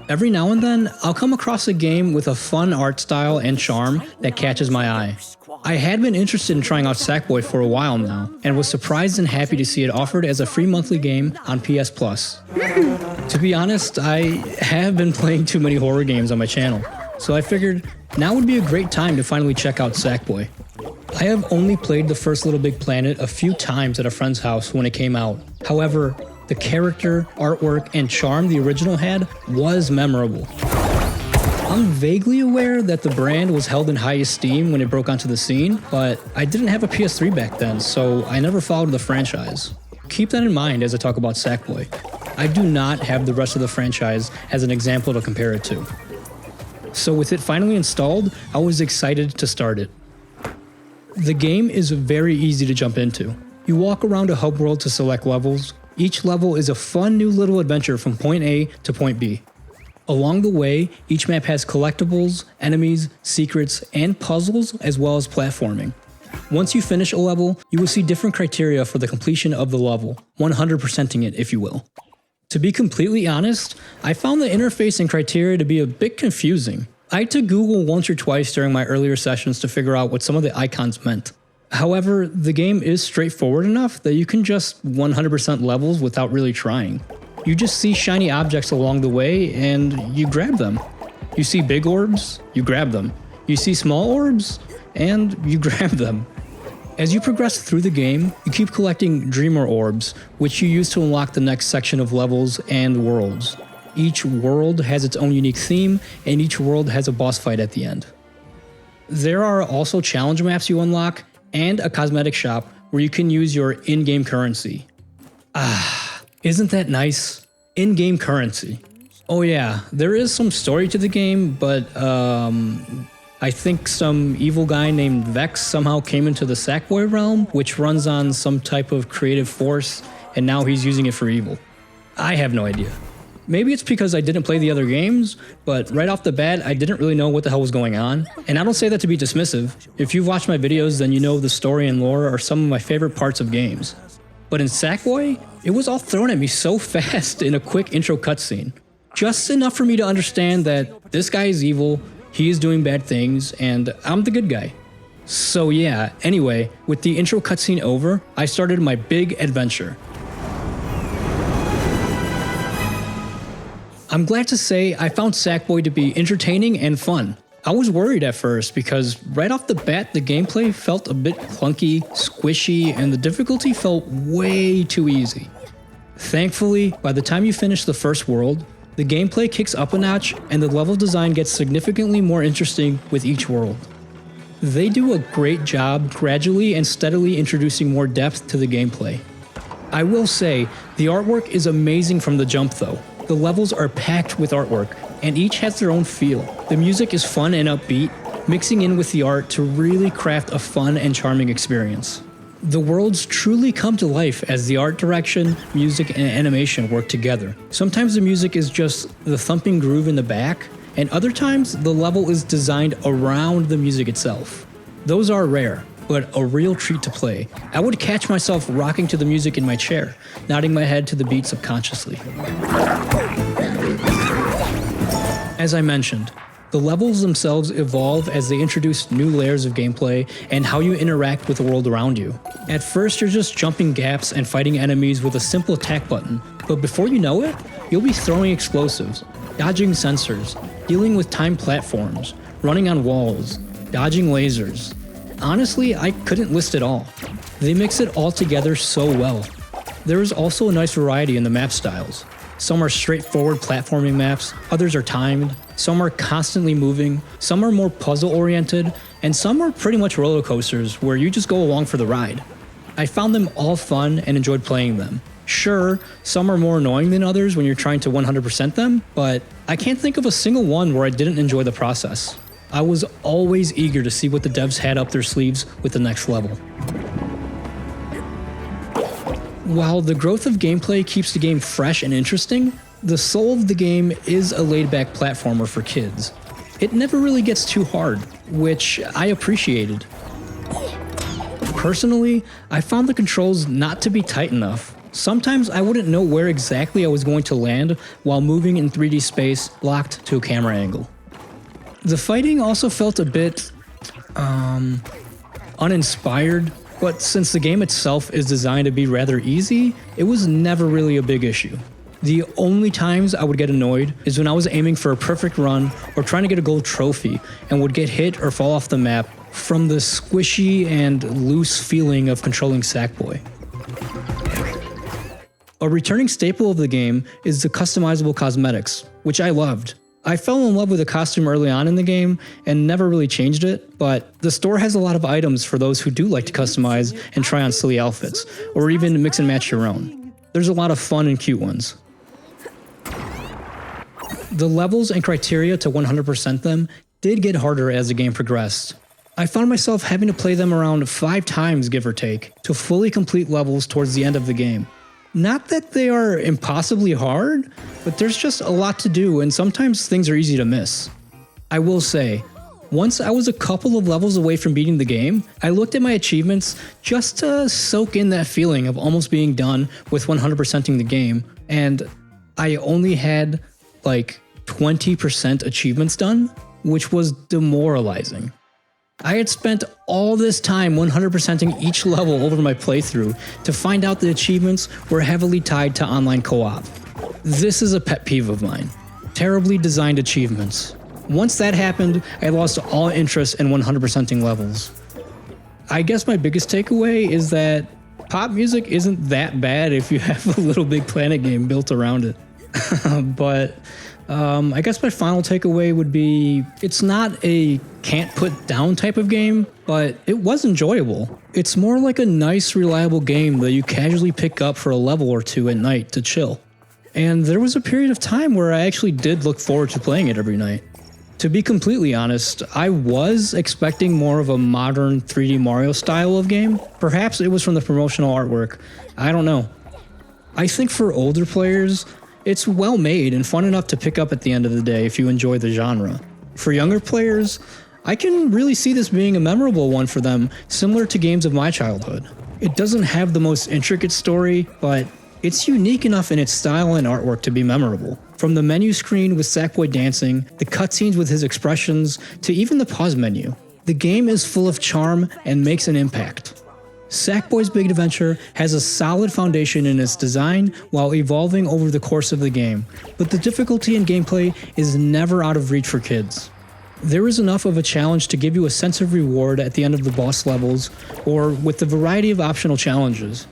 Every now and then, I'll come across a game with a fun art style and charm that catches my eye. I had been interested in trying out Sackboy for a while now, and was surprised and happy to see it offered as a free monthly game on PS Plus. To be honest, I have been playing too many horror games on my channel, so I figured now would be a great time to finally check out Sackboy. I have only played the first Little Big Planet a few times at a friend's house when it came out. However, the character, artwork, and charm the original had was memorable. I'm vaguely aware that the brand was held in high esteem when it broke onto the scene, but I didn't have a PS3 back then, so I never followed the franchise. Keep that in mind as I talk about Sackboy. I do not have the rest of the franchise as an example to compare it to. So with it finally installed, I was excited to start it. The game is very easy to jump into. You walk around a hub world to select levels. Each level is a fun new little adventure from point A to point B. Along the way, each map has collectibles, enemies, secrets, and puzzles, as well as platforming. Once you finish a level, you will see different criteria for the completion of the level, 100%ing it if you will. To be completely honest, I found the interface and criteria to be a bit confusing. I had to Google once or twice during my earlier sessions to figure out what some of the icons meant. However, the game is straightforward enough that you can just 100% levels without really trying. You just see shiny objects along the way and you grab them. You see big orbs, you grab them. You see small orbs, and you grab them. As you progress through the game, you keep collecting Dreamer Orbs, which you use to unlock the next section of levels and worlds. Each world has its own unique theme, and each world has a boss fight at the end. There are also challenge maps you unlock, and a cosmetic shop where you can use your in-game currency. Isn't that nice? In-game currency. Oh yeah, there is some story to the game, but I think some evil guy named Vex somehow came into the Sackboy realm, which runs on some type of creative force, and now he's using it for evil. I have no idea. Maybe it's because I didn't play the other games, but right off the bat, I didn't really know what the hell was going on. And I don't say that to be dismissive. If you've watched my videos, then you know the story and lore are some of my favorite parts of games. But in Sackboy, it was all thrown at me so fast in a quick intro cutscene. Just enough for me to understand that this guy is evil, he is doing bad things, and I'm the good guy. So yeah, anyway, with the intro cutscene over, I started my big adventure. I'm glad to say I found Sackboy to be entertaining and fun. I was worried at first because right off the bat the gameplay felt a bit clunky, squishy, and the difficulty felt way too easy. Thankfully, by the time you finish the first world, the gameplay kicks up a notch and the level design gets significantly more interesting with each world. They do a great job gradually and steadily introducing more depth to the gameplay. I will say, the artwork is amazing from the jump though. The levels are packed with artwork, and each has their own feel. The music is fun and upbeat, mixing in with the art to really craft a fun and charming experience. The worlds truly come to life as the art direction, music, and animation work together. Sometimes the music is just the thumping groove in the back, and other times the level is designed around the music itself. Those are rare, but a real treat to play. I would catch myself rocking to the music in my chair, nodding my head to the beat subconsciously. As I mentioned, the levels themselves evolve as they introduce new layers of gameplay and how you interact with the world around you. At first, you're just jumping gaps and fighting enemies with a simple attack button, but before you know it, you'll be throwing explosives, dodging sensors, dealing with timed platforms, running on walls, dodging lasers. Honestly, I couldn't list it all. They mix it all together so well. There is also a nice variety in the map styles. Some are straightforward platforming maps, others are timed, some are constantly moving, some are more puzzle-oriented, and some are pretty much roller coasters where you just go along for the ride. I found them all fun and enjoyed playing them. Sure, some are more annoying than others when you're trying to 100% them, but I can't think of a single one where I didn't enjoy the process. I was always eager to see what the devs had up their sleeves with the next level. While the growth of gameplay keeps the game fresh and interesting, the soul of the game is a laid-back platformer for kids. It never really gets too hard, which I appreciated. Personally, I found the controls not to be tight enough, Sometimes I wouldn't know where exactly I was going to land while moving in 3D space locked to a camera angle. The fighting also felt a bit uninspired, but since the game itself is designed to be rather easy, it was never really a big issue. The only times I would get annoyed is when I was aiming for a perfect run or trying to get a gold trophy and would get hit or fall off the map from the squishy and loose feeling of controlling Sackboy. A returning staple of the game is the customizable cosmetics, which I loved. I fell in love with the costume early on in the game and never really changed it, but the store has a lot of items for those who do like to customize and try on silly outfits, or even mix and match your own. There's a lot of fun and cute ones. The levels and criteria to 100% them did get harder as the game progressed. I found myself having to play them around 5 times, give or take, to fully complete levels towards the end of the game. Not that they are impossibly hard, but there's just a lot to do and sometimes things are easy to miss. I will say, once I was a couple of levels away from beating the game, I looked at my achievements just to soak in that feeling of almost being done with 100%ing the game, and I only had like 20% achievements done, which was demoralizing. I had spent all this time 100%ing each level over my playthrough to find out the achievements were heavily tied to online co-op. This is a pet peeve of mine. Terribly designed achievements. Once that happened, I lost all interest in 100%ing levels. I guess my biggest takeaway is that pop music isn't that bad if you have a Little Big Planet game built around it. But I guess my final takeaway would be it's not a can't put down type of game, but it was enjoyable. It's more like a nice, reliable game that you casually pick up for a level or two at night to chill. And there was a period of time where I actually did look forward to playing it every night. To be completely honest, I was expecting more of a modern 3D Mario style of game. Perhaps it was from the promotional artwork. I don't know. I think for older players, it's well made and fun enough to pick up at the end of the day if you enjoy the genre. For younger players, I can really see this being a memorable one for them, similar to games of my childhood. It doesn't have the most intricate story, but it's unique enough in its style and artwork to be memorable. From the menu screen with Sackboy dancing, the cutscenes with his expressions, to even the pause menu. The game is full of charm and makes an impact. Sackboy's Big Adventure has a solid foundation in its design while evolving over the course of the game, but the difficulty in gameplay is never out of reach for kids. There is enough of a challenge to give you a sense of reward at the end of the boss levels, or with the variety of optional challenges.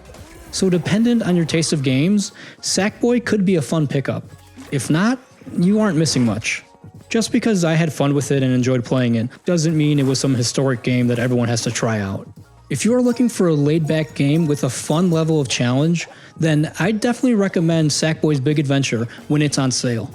So dependent on your taste of games, Sackboy could be a fun pickup. If not, you aren't missing much. Just because I had fun with it and enjoyed playing it doesn't mean it was some historic game that everyone has to try out. If you are looking for a laid-back game with a fun level of challenge, then I'd definitely recommend Sackboy's Big Adventure when it's on sale.